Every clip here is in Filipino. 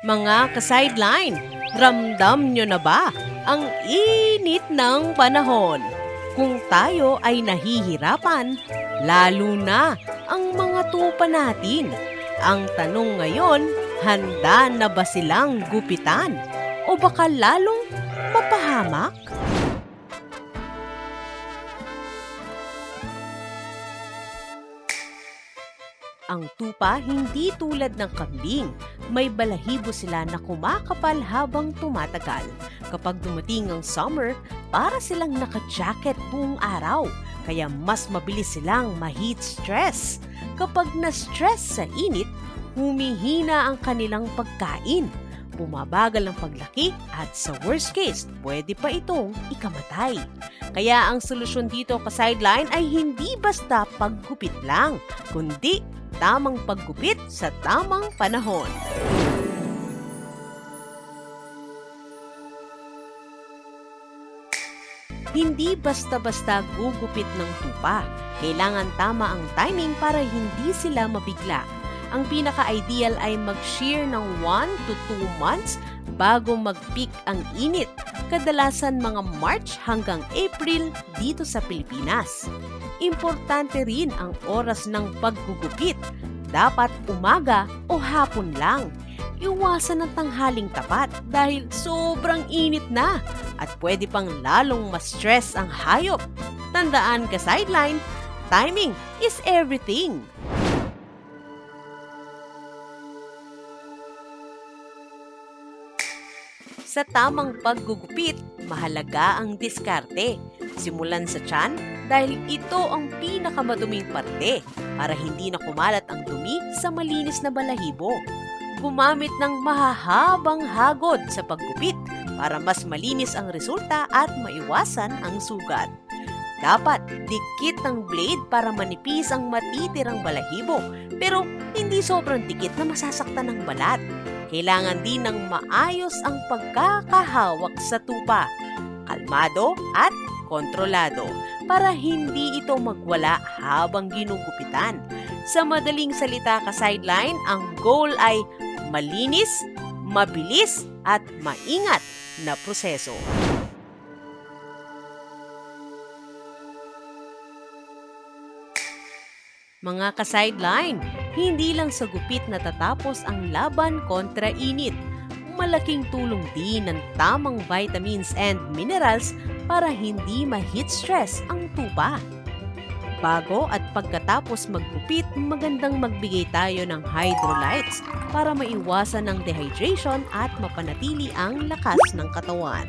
Mga ka-sideline, ramdam nyo na ba ang init ng panahon? Kung tayo ay nahihirapan, lalo na ang mga tupa natin. Ang tanong ngayon, handa na ba silang gupitan? O baka lalong mapahamak? Ang tupa hindi tulad ng kambing. May balahibo sila na kumakapal habang tumatagal. Kapag dumating ang summer, para silang naka-jacket buong araw. Kaya mas mabilis silang ma-heat stress. Kapag na-stress sa init, humihina ang kanilang pagkain. Bumabagal ang paglaki at sa worst case, pwede pa itong ikamatay. Kaya ang solusyon dito ka-sideline ay hindi basta paggupit lang, kundi tamang paggupit sa tamang panahon. Hindi basta-basta gugupit ng tupa. Kailangan tama ang timing para hindi sila mabigla. Ang pinaka-ideal ay mag-shear ng 1 to 2 months bago mag-peak ang init. Kadalasan mga March hanggang April dito sa Pilipinas. Importante rin ang oras ng paggugupit. Dapat umaga o hapon lang. Iwasan ang tanghaling tapat dahil sobrang init na at pwede pang lalong ma-stress ang hayop. Tandaan ka sideline, timing is everything. Sa tamang paggugupit, mahalaga ang diskarte. Simulan sa tiyan dahil ito ang pinakamaduming parte para hindi na kumalat ang dumi sa malinis na balahibo. Gumamit ng mahahabang hagod sa paggupit para mas malinis ang resulta at maiwasan ang sugat. Dapat dikit ng blade para manipis ang matitirang balahibo pero hindi sobrang dikit na masasaktan ang balat. Kailangan din ng maayos ang pagkakahawak sa tupa, kalmado at kontrolado para hindi ito magwala habang ginugupitan. Sa madaling salita ka-sideline, ang goal ay malinis, mabilis at maingat na proseso. Mga ka-sideline, hindi lang sa gupit natatapos ang laban kontra init. Malaking tulong din ng tamang vitamins and minerals para hindi ma-heat stress ang tupa. Bago at pagkatapos maggupit, magandang magbigay tayo ng hydrolytes para maiwasan ang dehydration at mapanatili ang lakas ng katawan.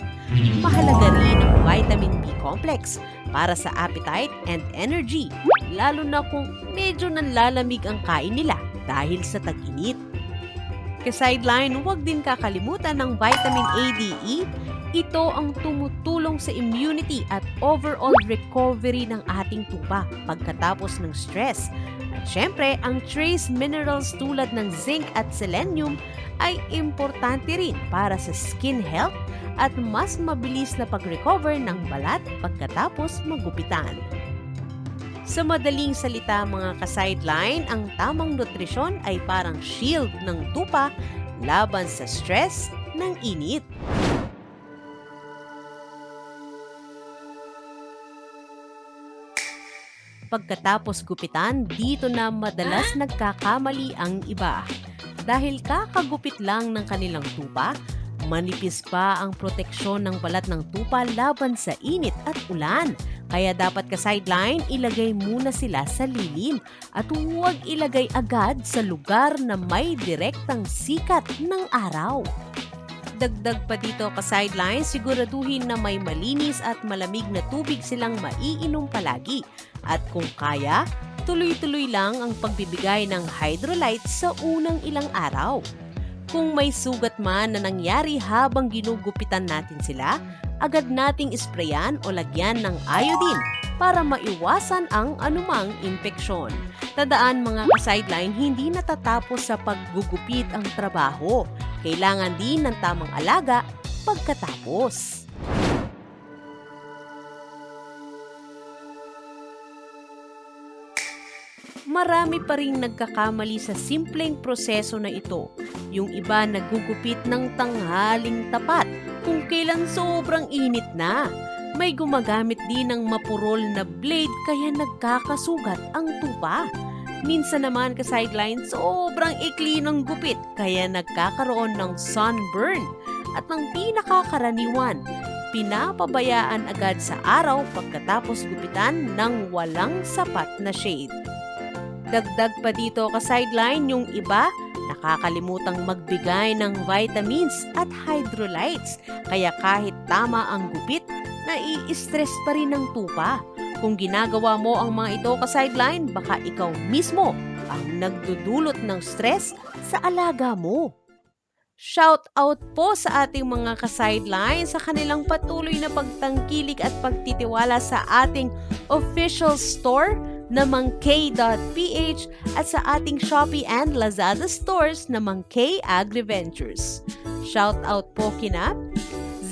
Mahalaga rin ang vitamin B complex para sa appetite and energy, lalo na kung medyo nanlalamig ang kain nila dahil sa tag-init. Ka-sideline, huwag din kakalimutan ng vitamin A, D, E. Ito ang tumutulong sa immunity at overall recovery ng ating tupa pagkatapos ng stress. At syempre, ang trace minerals tulad ng zinc at selenium ay importante rin para sa skin health at mas mabilis na pag-recover ng balat pagkatapos magupitan. Sa madaling salita mga ka-sideline, ang tamang nutrisyon ay parang shield ng tupa laban sa stress ng init. Pagkatapos gupitan, dito na madalas nagkakamali ang iba. Dahil kakagupit lang ng kanilang tupa, manipis pa ang proteksyon ng balat ng tupa laban sa init at ulan. Kaya dapat ka-sideline, ilagay muna sila sa lilim at huwag ilagay agad sa lugar na may direktang sikat ng araw. Dagdag pa dito ka-sideline, siguraduhin na may malinis at malamig na tubig silang maiinom palagi. At kung kaya, tuloy-tuloy lang ang pagbibigay ng hydrolytes sa unang ilang araw. Kung may sugat man na nangyari habang ginugupitan natin sila, agad nating isprayan o lagyan ng iodine para maiwasan ang anumang impeksyon. Tandaan mga ka-sideline, hindi natatapos sa paggugupit ang trabaho. Kailangan din ng tamang alaga pagkatapos. Marami pa ring nagkakamali sa simpleng proseso na ito. Yung iba nagugupit ng tanghaling tapat kung kailan sobrang init na. May gumagamit din ng mapurol na blade kaya nagkakasugat ang tupa. Minsan naman ka-sideline, sobrang ikli ng gupit kaya nagkakaroon ng sunburn. At ang pinakakaraniwan, pinapabayaan agad sa araw pagkatapos gupitan ng walang sapat na shade. Dagdag pa dito ka-sideline, yung iba nakakalimutang magbigay ng vitamins at hydrolytes kaya kahit tama ang gupit, nai-stress pa rin ng tupa. Kung ginagawa mo ang mga ito ka-sideline, baka ikaw mismo ang nagdudulot ng stress sa alaga mo. Shout out po sa ating mga ka-sideline sa kanilang patuloy na pagtangkilik at pagtitiwala sa ating official store na mangkay.ph at sa ating Shopee and Lazada stores na Mangkay AgriVentures. Shout out po kina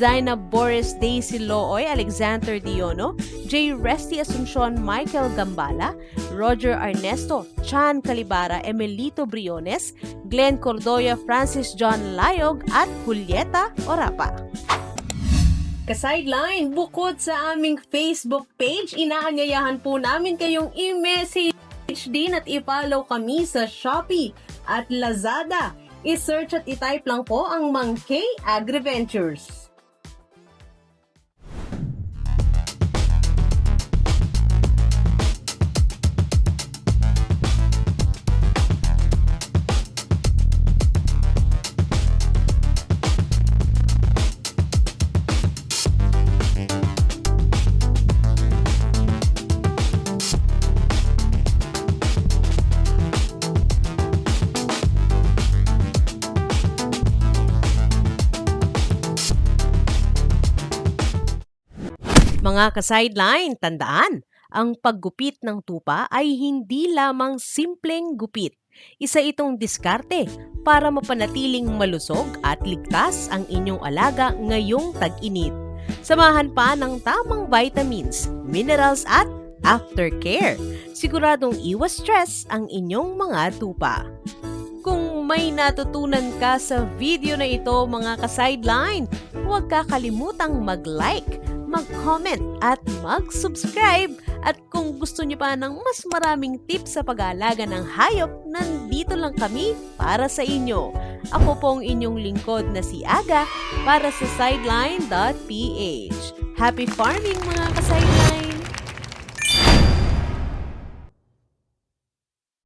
Zainab Boris Daisy Looy, Alexander Diono, J. Resty Asuncion, Michael Gambala, Roger Ernesto, Chan Calibara, Emelito Briones, Glenn Cordoya, Francis John Layog at Julieta Orapa. Ka-sideline, bukod sa aming Facebook page, inaanyayahan po namin kayong i-message din at i-follow kami sa Shopee at Lazada. I-search at i-type lang po ang Mangkay AgriVentures. Mga ka-sideline, tandaan, ang paggupit ng tupa ay hindi lamang simpleng gupit. Isa itong diskarte para mapanatiling malusog at ligtas ang inyong alaga ngayong tag-init. Samahan pa ng tamang vitamins, minerals at aftercare. Siguradong iwas stress ang inyong mga tupa. Kung may natutunan ka sa video na ito mga ka-sideline, huwag kakalimutang mag-like, mag-comment at mag-subscribe. At kung gusto niyo pa ng mas maraming tips sa pag-aalaga ng hayop, nandito lang kami para sa inyo. Ako pong inyong lingkod na si Aga para sa sideline.ph. Happy farming mga ka-sideline!